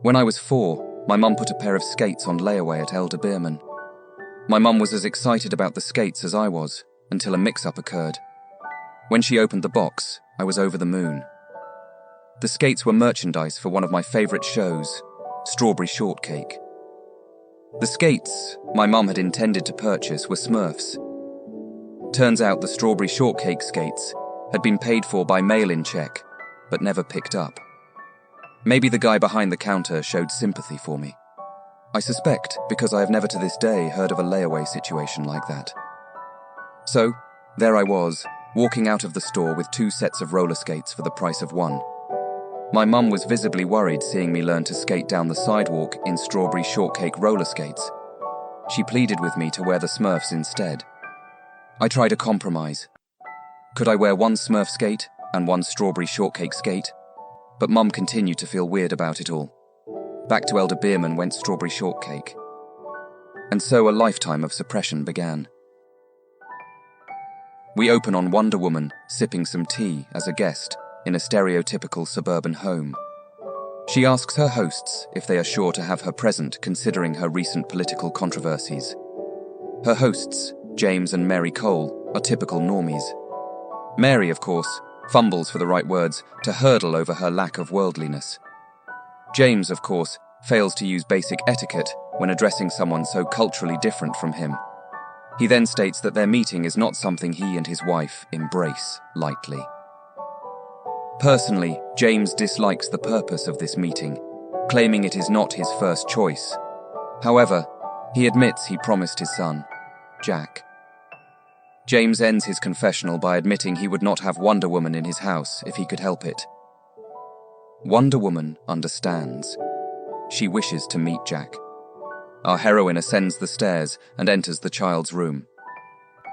When I was 4, my mum put a pair of skates on layaway at Elder Beerman. My mum was as excited about the skates as I was, until a mix-up occurred. When she opened the box, I was over the moon. The skates were merchandise for one of my favourite shows, Strawberry Shortcake. The skates my mum had intended to purchase were Smurfs. Turns out the Strawberry Shortcake skates had been paid for by mail-in check, but never picked up. Maybe the guy behind the counter showed sympathy for me. I suspect because I have never to this day heard of a layaway situation like that. So, there I was, walking out of the store with 2 sets of roller skates for the price of 1. My mum was visibly worried seeing me learn to skate down the sidewalk in Strawberry Shortcake roller skates. She pleaded with me to wear the Smurfs instead. I tried a compromise. Could I wear 1 Smurf skate and 1 Strawberry Shortcake skate? But Mum continued to feel weird about it all. Back to Elder Beerman went Strawberry Shortcake. And so a lifetime of suppression began. We open on Wonder Woman sipping some tea as a guest in a stereotypical suburban home. She asks her hosts if they are sure to have her present considering her recent political controversies. Her hosts, James and Mary Cole, are typical normies. Mary, of course, fumbles for the right words to hurdle over her lack of worldliness. James, of course, fails to use basic etiquette when addressing someone so culturally different from him. He then states that their meeting is not something he and his wife embrace lightly. Personally, James dislikes the purpose of this meeting, claiming it is not his first choice. However, he admits he promised his son, Jack. James ends his confessional by admitting he would not have Wonder Woman in his house if he could help it. Wonder Woman understands. She wishes to meet Jack. Our heroine ascends the stairs and enters the child's room.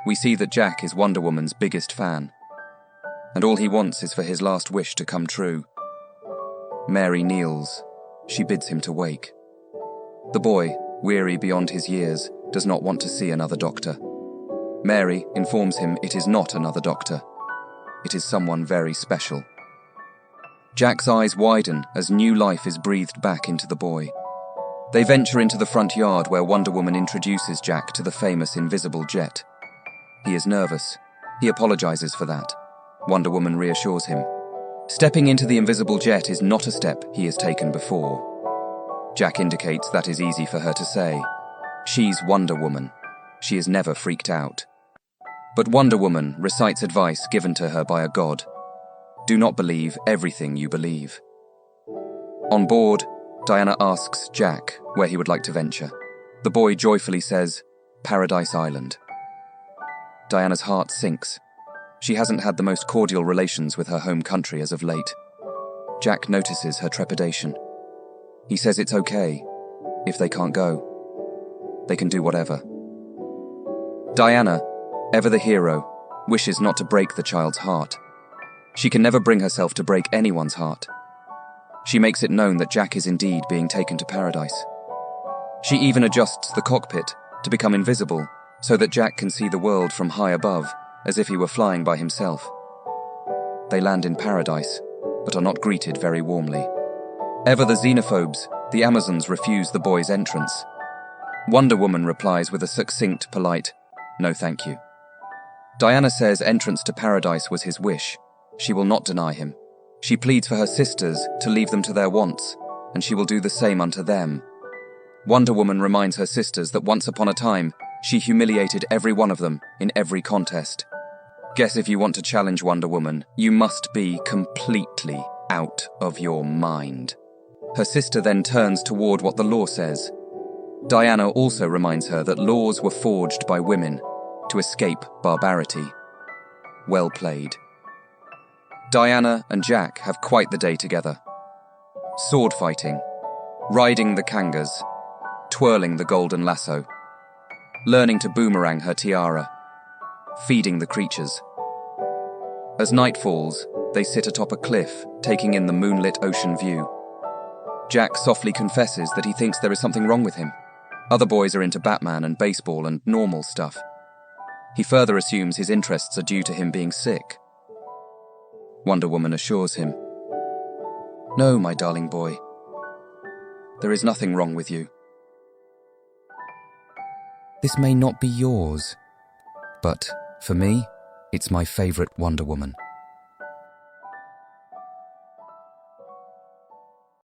We see that Jack is Wonder Woman's biggest fan, and all he wants is for his last wish to come true. Mary kneels. She bids him to wake. The boy, weary beyond his years, does not want to see another doctor. Mary informs him it is not another doctor. It is someone very special. Jack's eyes widen as new life is breathed back into the boy. They venture into the front yard where Wonder Woman introduces Jack to the famous invisible jet. He is nervous. He apologizes for that. Wonder Woman reassures him. Stepping into the invisible jet is not a step he has taken before. Jack indicates that is easy for her to say. She's Wonder Woman. She is never freaked out. But Wonder Woman recites advice given to her by a god. Do not believe everything you believe. On board, Diana asks Jack where he would like to venture. The boy joyfully says, Paradise Island. Diana's heart sinks. She hasn't had the most cordial relations with her home country as of late. Jack notices her trepidation. He says it's okay. If they can't go, they can do whatever. Diana, ever the hero, wishes not to break the child's heart. She can never bring herself to break anyone's heart. She makes it known that Jack is indeed being taken to paradise. She even adjusts the cockpit to become invisible so that Jack can see the world from high above, as if he were flying by himself. They land in paradise, but are not greeted very warmly. Ever the xenophobes, the Amazons refuse the boy's entrance. Wonder Woman replies with a succinct, polite, "No thank you." Diana says entrance to paradise was his wish. She will not deny him. She pleads for her sisters to leave them to their wants, and she will do the same unto them. Wonder Woman reminds her sisters that once upon a time, she humiliated every one of them in every contest. Guess if you want to challenge Wonder Woman, you must be completely out of your mind. Her sister then turns toward what the law says. Diana also reminds her that laws were forged by women to escape barbarity. Well played. Diana and Jack have quite the day together. Sword fighting, riding the kangas, twirling the golden lasso, learning to boomerang her tiara, feeding the creatures. As night falls, they sit atop a cliff, taking in the moonlit ocean view. Jack softly confesses that he thinks there is something wrong with him. Other boys are into Batman and baseball and normal stuff. He further assumes his interests are due to him being sick. Wonder Woman assures him. No, my darling boy. There is nothing wrong with you. This may not be yours, but for me, it's my favorite Wonder Woman.